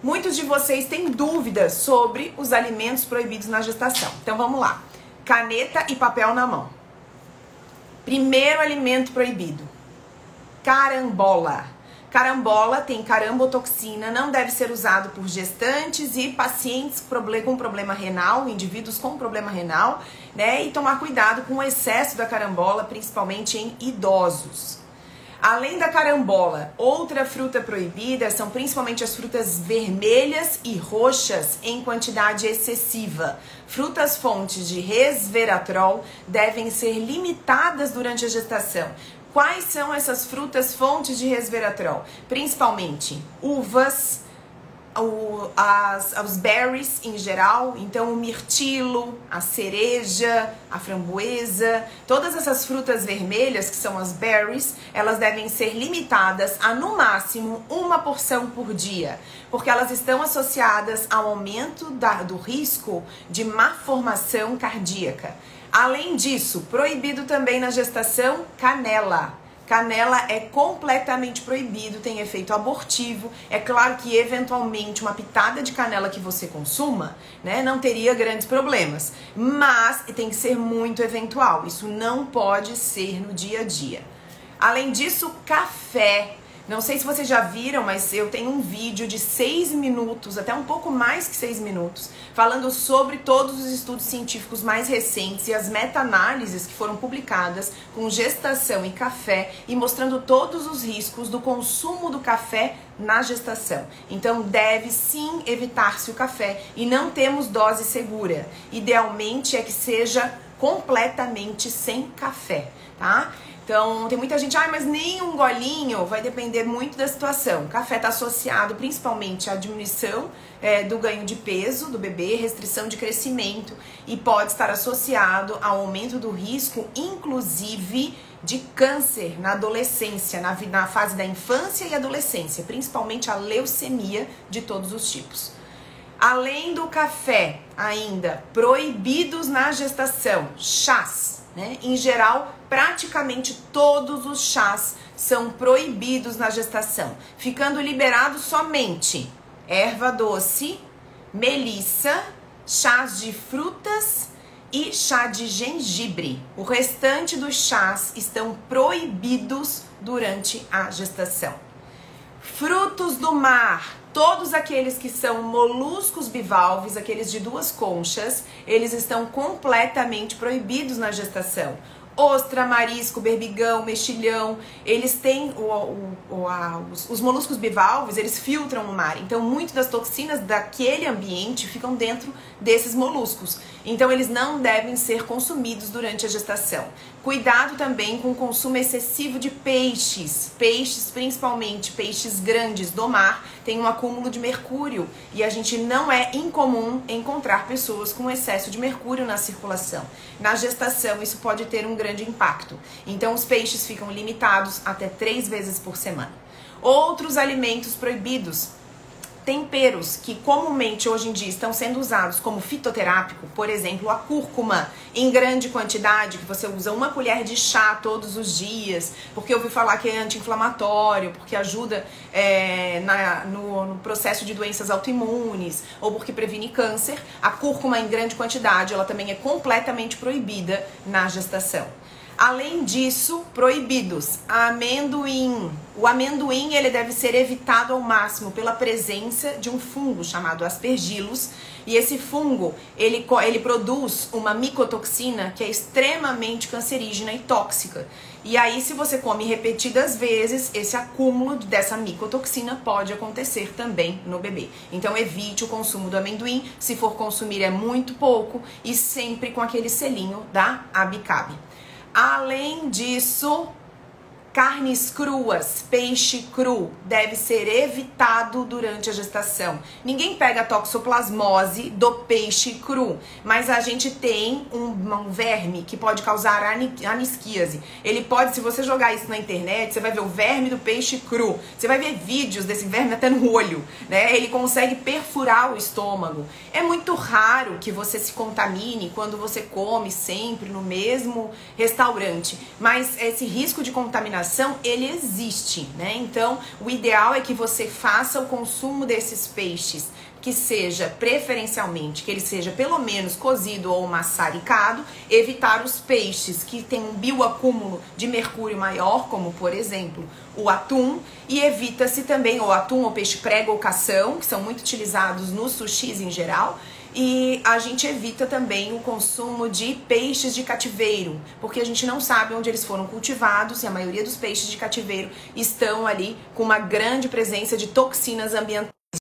Muitos de vocês têm dúvidas sobre os alimentos proibidos na gestação. Então vamos lá. Caneta e papel na mão. Primeiro alimento proibido. Carambola. Carambola tem carambotoxina, não deve ser usado por gestantes e pacientes com problema renal, indivíduos com problema renal, né? E tomar cuidado com o excesso da carambola, principalmente em idosos. Além da carambola, outra fruta proibida são principalmente as frutas vermelhas e roxas em quantidade excessiva. Frutas fontes de resveratrol devem ser limitadas durante a gestação. Quais são essas frutas fontes de resveratrol? Principalmente uvas, os berries em geral, então o mirtilo, a cereja, a framboesa, todas essas frutas vermelhas que são as berries, elas devem ser limitadas a no máximo uma porção por dia, porque elas estão associadas ao aumento do risco de malformação cardíaca. Além disso, proibido também na gestação, canela. Canela é completamente proibido, tem efeito abortivo. É claro que eventualmente uma pitada de canela que você consuma, né, não teria grandes problemas, mas tem que ser muito eventual. Isso não pode ser no dia a dia. Além disso, café. Não sei se vocês já viram, mas eu tenho um vídeo de 6 minutos, até um pouco mais que 6 minutos, falando sobre todos os estudos científicos mais recentes e as meta-análises que foram publicadas com gestação e café e mostrando todos os riscos do consumo do café na gestação. Então deve sim evitar-se o café e não temos dose segura. Idealmente é que seja completamente sem café, tá? Então, tem muita gente, mas nem um golinho, vai depender muito da situação. O café está associado principalmente à diminuição do ganho de peso do bebê, restrição de crescimento e pode estar associado ao aumento do risco, inclusive, de câncer na adolescência, na fase da infância e adolescência, principalmente a leucemia de todos os tipos. Além do café, ainda, proibidos na gestação, chás. Né? Em geral, praticamente todos os chás são proibidos na gestação, ficando liberados somente erva doce, melissa, chás de frutas e chá de gengibre. O restante dos chás estão proibidos durante a gestação. Frutos do mar. Todos aqueles que são moluscos bivalves, aqueles de 2 conchas, eles estão completamente proibidos na gestação. Ostra, marisco, berbigão, mexilhão, eles têm os moluscos bivalves, eles filtram o mar. Então, muitas das toxinas daquele ambiente ficam dentro desses moluscos. Então, eles não devem ser consumidos durante a gestação. Cuidado também com o consumo excessivo de peixes. Peixes, principalmente peixes grandes do mar, tem um acúmulo de mercúrio. E a gente não é incomum encontrar pessoas com excesso de mercúrio na circulação. Na gestação, isso pode ter um grande impacto. Então, os peixes ficam limitados até 3 vezes por semana. Outros alimentos proibidos. Temperos que comumente hoje em dia estão sendo usados como fitoterápico, por exemplo, a cúrcuma em grande quantidade, que você usa 1 colher de chá todos os dias, porque eu ouvi falar que é anti-inflamatório, porque ajuda no processo de doenças autoimunes, ou porque previne câncer. A cúrcuma em grande quantidade, ela também é completamente proibida na gestação. Além disso, proibidos, amendoim. O amendoim ele deve ser evitado ao máximo pela presença de um fungo chamado aspergillus. E esse fungo, ele produz uma micotoxina que é extremamente cancerígena e tóxica. E aí, se você come repetidas vezes, esse acúmulo dessa micotoxina pode acontecer também no bebê. Então, evite o consumo do amendoim. Se for consumir, é muito pouco e sempre com aquele selinho da ABICAB. Além disso, carnes cruas, peixe cru, deve ser evitado durante a gestação. Ninguém pega a toxoplasmose do peixe cru, mas a gente tem um verme que pode causar anisquiase. Ele pode, se você jogar isso na internet, você vai ver o verme do peixe cru. Você vai ver vídeos desse verme até no olho, né? Ele consegue perfurar o estômago. É muito raro que você se contamine quando você come sempre no mesmo restaurante, mas esse risco de contaminação alimentação, ele existe, né? Então, o ideal é que você faça o consumo desses peixes, que seja preferencialmente, que ele seja pelo menos cozido ou maçaricado, evitar os peixes que têm um bioacúmulo de mercúrio maior, como por exemplo o atum, e evita-se também o atum ou peixe prego ou cação, que são muito utilizados nos sushis em geral. E a gente evita também o consumo de peixes de cativeiro, porque a gente não sabe onde eles foram cultivados e a maioria dos peixes de cativeiro estão ali com uma grande presença de toxinas ambientais.